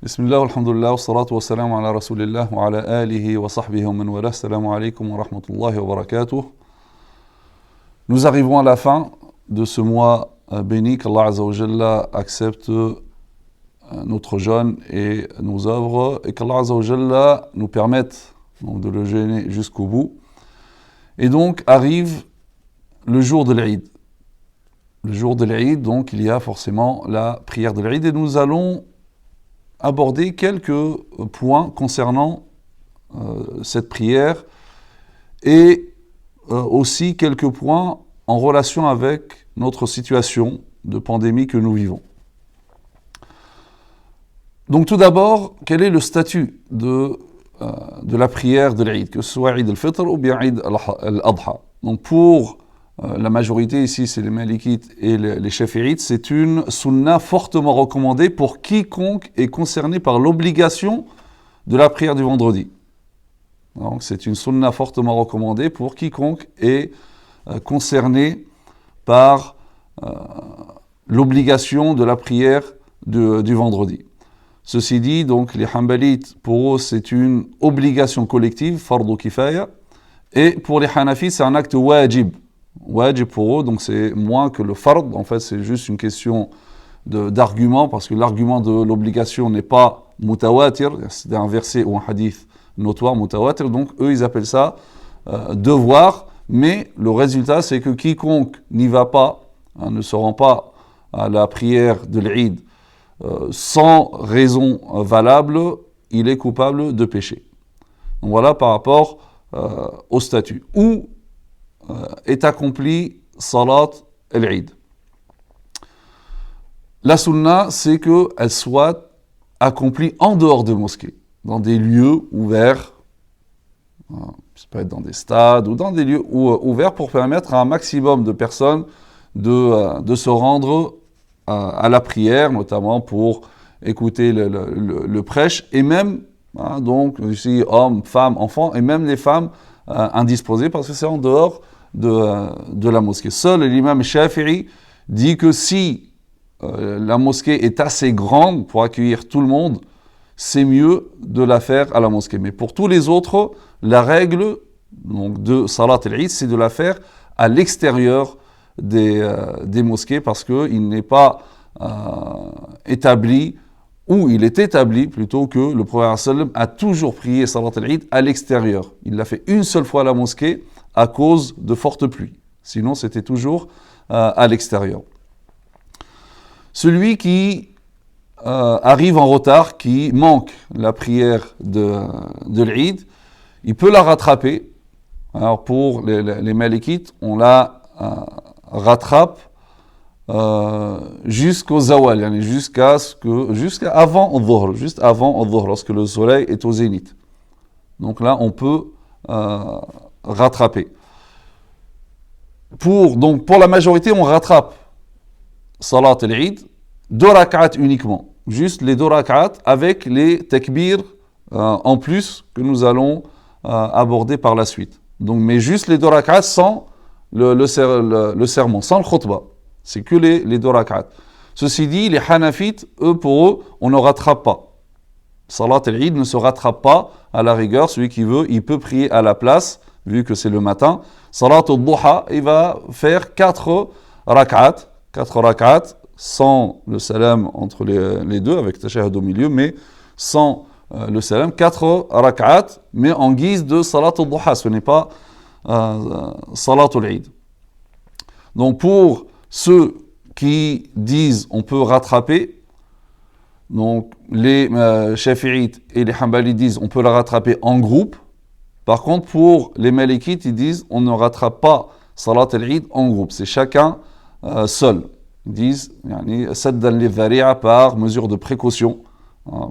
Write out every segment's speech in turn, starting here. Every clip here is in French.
Bismillah, alhamdulillah, wa salatu wa salam ala rasulillah wa ala alihi wa sahbihi wa man wala. Assalamu alaikum wa rahmatullahi wa barakatuh. Nous arrivons à la fin de ce mois béni qu'Allah Azza wa Jalla accepte notre jeûne et nos œuvres et qu'Allah Azza wa Jalla nous permette donc, de le jeûner jusqu'au bout. Et donc arrive le jour de l'Eid. Le jour de l'Eid, donc il y a forcément la prière de l'Eid et nous allons aborder quelques points concernant cette prière et aussi quelques points en relation avec notre situation de pandémie que nous vivons. Donc tout d'abord, quel est le statut de la prière de l'Eid, que ce soit Eid al-Fitr ou bien Eid al-Adha. Donc pour la majorité ici, c'est les Malikites et les Shafi'ites, c'est une sunna fortement recommandée pour quiconque est concerné par l'obligation de la prière du vendredi. Donc c'est une sunna fortement recommandée pour quiconque est concerné par l'obligation de la prière du vendredi. Ceci dit, donc les Hanbalites, pour eux, c'est une obligation collective, fardu kifaya, et pour les Hanafites, c'est un acte wajib. Wajib pour eux, donc c'est moins que le fard, en fait c'est juste une question d'argument, parce que l'argument de l'obligation n'est pas mutawatir, c'est un verset ou un hadith notoire, mutawatir, donc eux ils appellent ça devoir, mais le résultat c'est que quiconque n'y va pas, ne se rend pas à la prière de l'Eid sans raison valable, il est coupable de péché. Donc voilà par rapport au statut. Où est accompli Salat al-Eid. La sunna, c'est qu'elle soit accomplie en dehors de mosquées, dans des lieux ouverts, ça peut être dans des stades ou dans des lieux ouverts pour permettre à un maximum de personnes de se rendre à la prière, notamment pour écouter le prêche, et même, donc ici, hommes, femmes, enfants, et même les femmes indisposées, parce que c'est en dehors de la mosquée. Seul l'imam Shafi'i dit que si la mosquée est assez grande pour accueillir tout le monde, c'est mieux de la faire à la mosquée. Mais pour tous les autres, la règle donc, de Salat al-Eid, c'est de la faire à l'extérieur des mosquées parce qu'il n'est pas établi, ou il est établi plutôt que le prophète sallam a toujours prié Salat al-Eid à l'extérieur. Il l'a fait une seule fois à la mosquée à cause de fortes pluies. Sinon, c'était toujours à l'extérieur. Celui qui arrive en retard, qui manque la prière de l'Eid, il peut la rattraper. Alors pour les Malikites, on la rattrape jusqu'au zawal, jusqu'à avant al-dhuhr, juste avant al-dhuhr, lorsque le soleil est au zénith. Donc là, on peut rattraper. Pour la majorité, on rattrape Salat al-Eid, 2 rak'at uniquement. Juste les 2 rak'at avec les takbir en plus que nous allons aborder par la suite. Donc, mais juste les 2 rak'at sans le sermon, sans le khutbah. C'est que les 2 rak'at. Ceci dit, les Hanafites, pour eux, on ne rattrape pas. Salat al-Eid ne se rattrape pas. À la rigueur, celui qui veut, il peut prier à la place, vu que c'est le matin. Salat al-Duha, il va faire 4 rak'at, sans le salam entre les deux, avec tashahhud au milieu, mais sans le salam, 4 rak'at, mais en guise de Salat al-Duha, ce n'est pas Salat al-Eid. Donc pour ceux qui disent on peut rattraper, donc les Shafi'ites et les Hanbalites disent on peut la rattraper en groupe. Par contre, pour les Malikites, ils disent on ne rattrape pas Salat al-Eid en groupe, c'est chacun seul. Ils disent saddan lidhari'a, par mesure de précaution,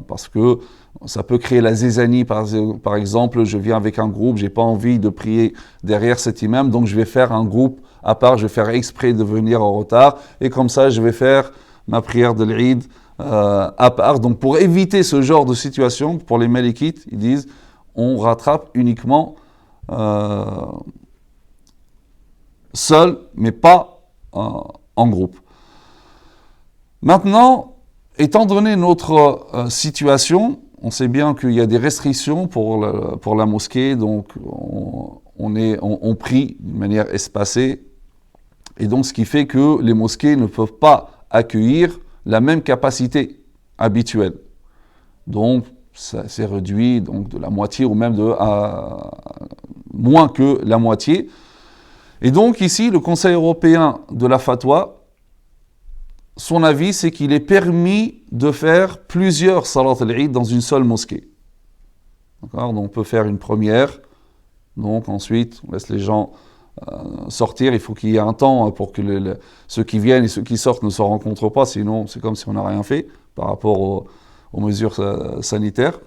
parce que ça peut créer la zézanie. Par exemple, je viens avec un groupe, j'ai pas envie de prier derrière cet imam, donc je vais faire un groupe à part, je vais faire exprès de venir en retard, et comme ça je vais faire ma prière de l'Eid à part. Donc pour éviter ce genre de situation, pour les Malikites, ils disent on rattrape uniquement seul, mais pas en groupe. Maintenant, étant donné notre situation, on sait bien qu'il y a des restrictions pour la mosquée, donc on prie d'une manière espacée, et donc ce qui fait que les mosquées ne peuvent pas accueillir la même capacité habituelle. Donc ça s'est réduit donc, de la moitié ou même de moins que la moitié. Et donc ici, le Conseil européen de la fatwa, son avis, c'est qu'il est permis de faire plusieurs salat al-Eid dans une seule mosquée. D'accord ? Donc on peut faire une première, donc ensuite on laisse les gens sortir. Il faut qu'il y ait un temps pour que ceux qui viennent et ceux qui sortent ne se rencontrent pas, sinon c'est comme si on n'a rien fait par rapport aux mesures sanitaires.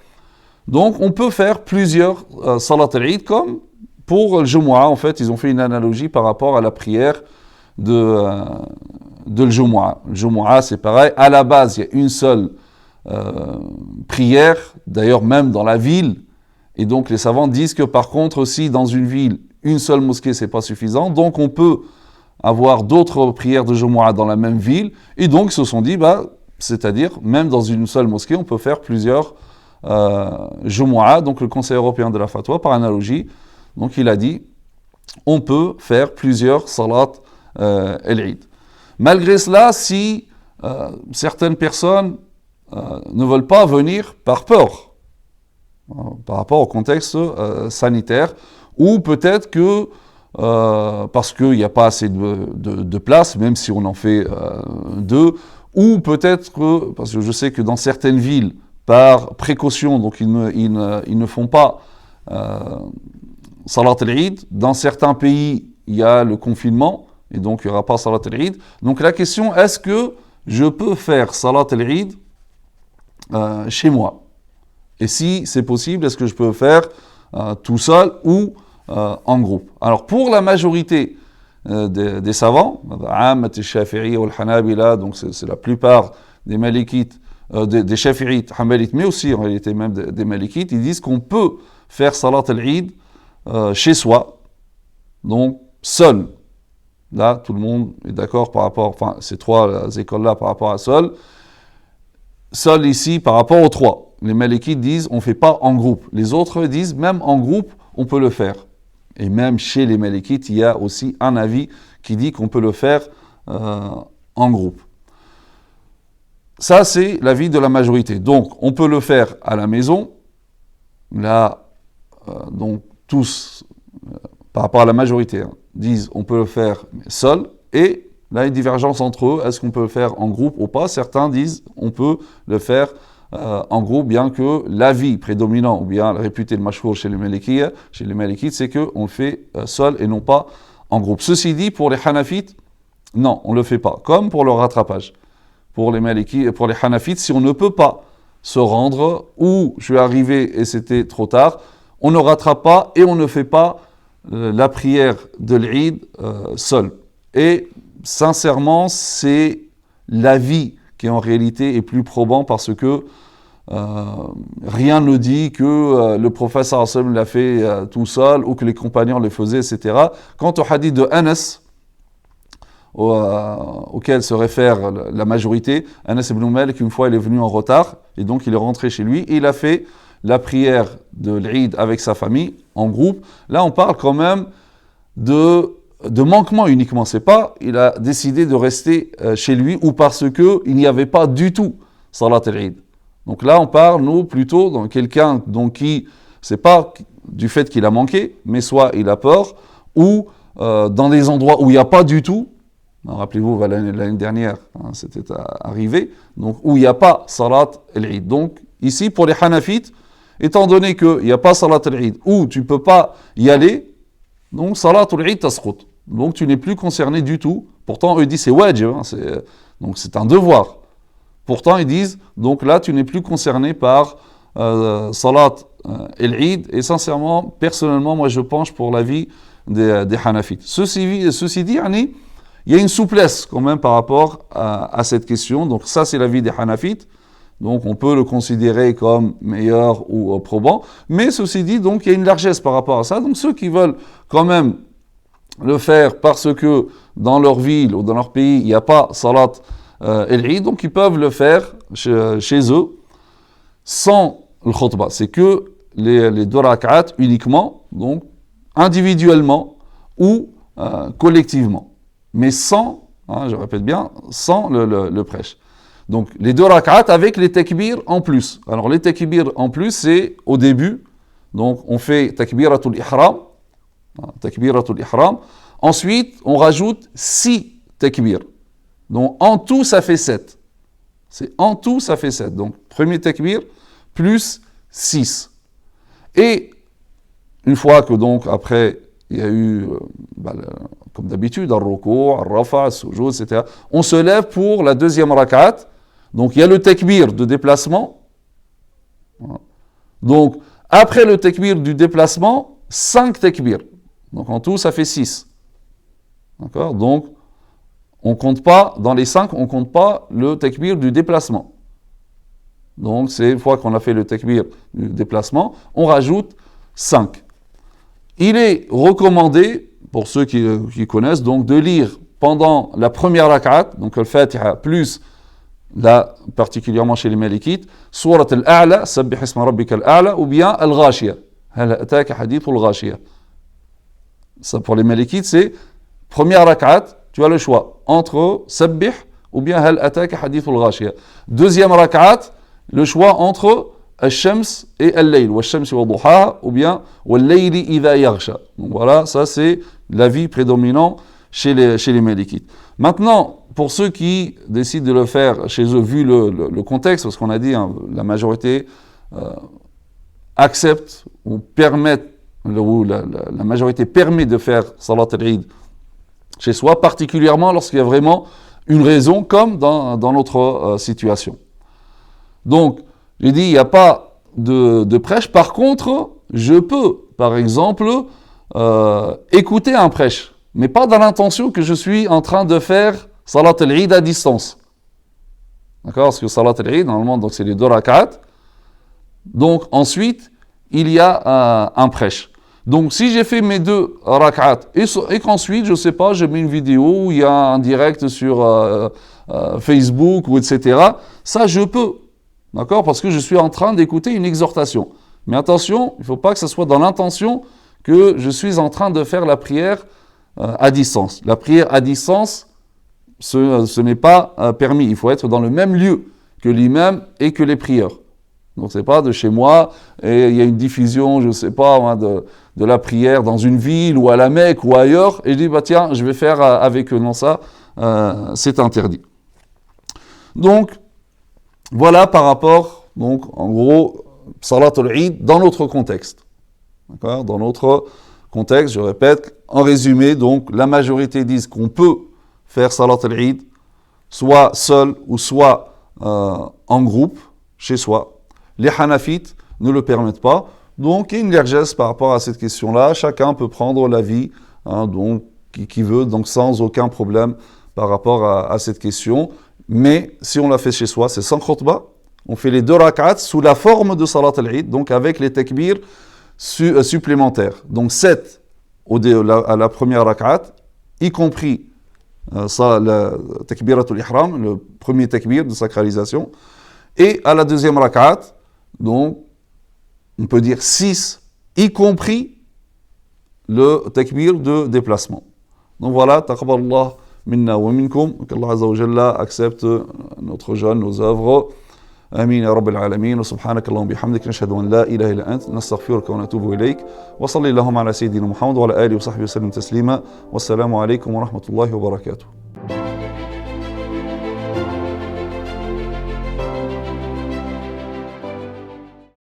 Donc on peut faire plusieurs salat al-Eid comme pour le Jumu'ah. En fait, ils ont fait une analogie par rapport à la prière de le Jumu'ah. Le Jumu'ah, c'est pareil. À la base, il y a une seule prière, d'ailleurs même dans la ville. Et donc les savants disent que par contre aussi dans une ville, une seule mosquée, c'est pas suffisant. Donc on peut avoir d'autres prières de Jumu'ah dans la même ville. Et donc ils se sont dit, c'est-à-dire même dans une seule mosquée, on peut faire plusieurs Jumu'ah. Donc le Conseil européen de la fatwa, par analogie, donc il a dit, on peut faire plusieurs salat al-Eid. Malgré cela, si certaines personnes ne veulent pas venir par peur, par rapport au contexte sanitaire, ou peut-être que parce qu'il n'y a pas assez de place, même si on en fait deux, ou peut-être que, parce que je sais que dans certaines villes, par précaution, donc ils ne font pas Salat al-Eid. Dans certains pays, il y a le confinement, et donc il n'y aura pas Salat al-Eid. Donc la question, est-ce que je peux faire Salat al-Eid chez moi? Et si c'est possible, est-ce que je peux faire tout seul ou en groupe? Alors pour la majorité des savants, donc c'est la plupart des Malikites, des Shafi'ites, Hanbalites, mais aussi en réalité même des Malikites, ils disent qu'on peut faire Salat al-Eid chez soi, donc seul. Là, tout le monde est d'accord par rapport, enfin, ces trois écoles-là par rapport à seul. Seul ici par rapport aux trois. Les Malikites disent on ne fait pas en groupe. Les autres disent même en groupe, on peut le faire. Et même chez les Malikites, il y a aussi un avis qui dit qu'on peut le faire en groupe. Ça, c'est l'avis de la majorité. Donc, on peut le faire à la maison. Là, donc, tous, par rapport à la majorité, disent on peut le faire seul. Et là, il y a une divergence entre eux. Est-ce qu'on peut le faire en groupe ou pas? Certains disent on peut le faire en groupe, bien que l'avis prédominant, ou bien réputé le mashhour chez les Malikites, c'est qu'on le fait seul et non pas en groupe. Ceci dit, pour les Hanafites, non, on ne le fait pas. Comme pour le rattrapage. Pour les Malikites, pour les Hanafites, si on ne peut pas se rendre, ou je suis arrivé et c'était trop tard, on ne rattrape pas et on ne fait pas la prière de l'Eid seul. Et sincèrement, c'est l'avis qui en réalité est plus probant parce que rien ne dit que le prophète sallallahu alayhi wa sallam l'a fait tout seul ou que les compagnons le faisaient, etc. Quant au hadith de Anas, auquel se réfère la majorité, Anas ibn Malik, une fois il est venu en retard et donc il est rentré chez lui et il a fait la prière de l'Eid avec sa famille en groupe. Là on parle quand même de manquement uniquement, c'est pas il a décidé de rester chez lui ou parce que il n'y avait pas du tout Salat al-Eid. Donc là on parle nous plutôt dans quelqu'un donc qui c'est pas du fait qu'il a manqué, mais soit il a peur ou dans des endroits où il n'y a pas du tout. Rappelez-vous, l'année dernière, c'était arrivé, donc où il n'y a pas Salat al-Eid. Donc ici pour les Hanafites, étant donné qu'il n'y a pas Salat al-Eid ou tu ne peux pas y aller, donc Salat al-Eid tasqut. Donc tu n'es plus concerné du tout. Pourtant eux disent c'est wajib, donc c'est un devoir. Pourtant ils disent donc là tu n'es plus concerné par Salat al-Eid. Et sincèrement, personnellement, moi je penche pour l'avis des Hanafites. Ceci dit, il y a une souplesse quand même par rapport à cette question. Donc ça c'est l'avis des Hanafites. Donc on peut le considérer comme meilleur ou probant. Mais ceci dit, donc il y a une largesse par rapport à ça. Donc ceux qui veulent quand même le faire parce que dans leur ville ou dans leur pays, il n'y a pas Salat l'Eid, donc ils peuvent le faire chez eux sans le khutbah. C'est que les 2 rak'at uniquement, donc individuellement ou collectivement. Mais sans, je répète bien, sans le prêche. Donc les 2 rak'at avec les takbir en plus. Alors les takbir en plus, c'est au début. Donc on fait takbiratul ihram. Takbiratul ihram. Ensuite, on rajoute 6 takbir. Donc en tout, ça fait 7. En tout, ça fait 7. Donc premier takbir plus 6. Et une fois que donc après, il y a eu, comme d'habitude, al-ruku', al-rafa', al-sujud, etc. On se lève pour la 2e rak'at. Donc il y a le takbir de déplacement. Donc après le takbir du déplacement, 5 takbir. Donc en tout, ça fait 6. D'accord? Donc on compte pas, dans les 5, on ne compte pas le takbir du déplacement. Donc c'est une fois qu'on a fait le takbir du déplacement, on rajoute 5. Il est recommandé, pour ceux qui connaissent, donc de lire pendant la première rak'at, donc le Fatiha plus, là particulièrement chez les Malikites, Surat al-A'la, Sabbih isma rabbika al-A'la, ou bien al-Ghashiyah. Hal ataka hadith al-Ghashiyah. Ça pour les Malikites, c'est première rak'at, tu as le choix entre Sabbih ou bien Hal ataka hadith al-Ghashiyah. Deuxième rak'at, le choix entre Al-Shams et Al-Layl, ou Al-Shams wa Duha, ou bien Al-Layli idha yaghsha. Donc voilà, ça c'est l'avis prédominant chez les Malikites. Maintenant, pour ceux qui décident de le faire chez eux, vu le contexte, parce qu'on a dit, la majorité accepte ou permet, ou la majorité permet de faire Salat al-Eid chez soi, particulièrement lorsqu'il y a vraiment une raison, comme dans notre situation. Donc, j'ai dit, il n'y a pas de prêche. Par contre, je peux, par exemple, écouter un prêche, mais pas dans l'intention que je suis en train de faire Salat al-Eid à distance. D'accord? Parce que Salat al-Eid, normalement, donc c'est les 2 rak'at. Donc, ensuite, il y a un prêche. Donc, si j'ai fait mes 2 rak'at et qu'ensuite, je ne sais pas, je mets une vidéo où il y a un direct sur Facebook ou etc., ça, je peux. D'accord? Parce que je suis en train d'écouter une exhortation. Mais attention, il ne faut pas que ce soit dans l'intention que je suis en train de faire la prière à distance. La prière à distance, ce n'est pas permis. Il faut être dans le même lieu que l'imam et que les prieurs. Donc c'est pas de chez moi et il y a une diffusion, je ne sais pas, de la prière dans une ville ou à la Mecque ou ailleurs et je dis tiens, je vais faire avec eux. Non, ça, c'est interdit. Donc voilà par rapport, donc en gros, Salat al-Eid dans notre contexte. D'accord? Dans notre contexte, je répète, en résumé, donc la majorité disent qu'on peut faire Salat al-Eid soit seul ou soit en groupe, chez soi. Les Hanafites ne le permettent pas. Donc il y a une largesse par rapport à cette question-là. Chacun peut prendre l'avis donc, qui veut, donc sans aucun problème par rapport à cette question. Mais si on l'a fait chez soi, c'est sans khutbah. On fait les 2 rak'at sous la forme de Salat al-Eid, donc avec les takbir supplémentaires. Donc 7 à la première rak'at, y compris la takbiratul ihram, le premier takbir de sacralisation. Et à la deuxième rak'at, donc on peut dire 6, y compris le takbir de déplacement. Donc voilà, taqabbalallah minna wa minkum, qu'Allah Azza wa Jalla accepte notre jeûne, nos œuvres. آمين يا رب العالمين وسبحانك اللهم وبحمدك نشهد أن لا إله إلا أنت نستغفرك ونتوب إليك وصلي اللهم على سيدنا محمد وعلى آله وصحبه وسلم تسليما والسلام عليكم ورحمة الله وبركاته.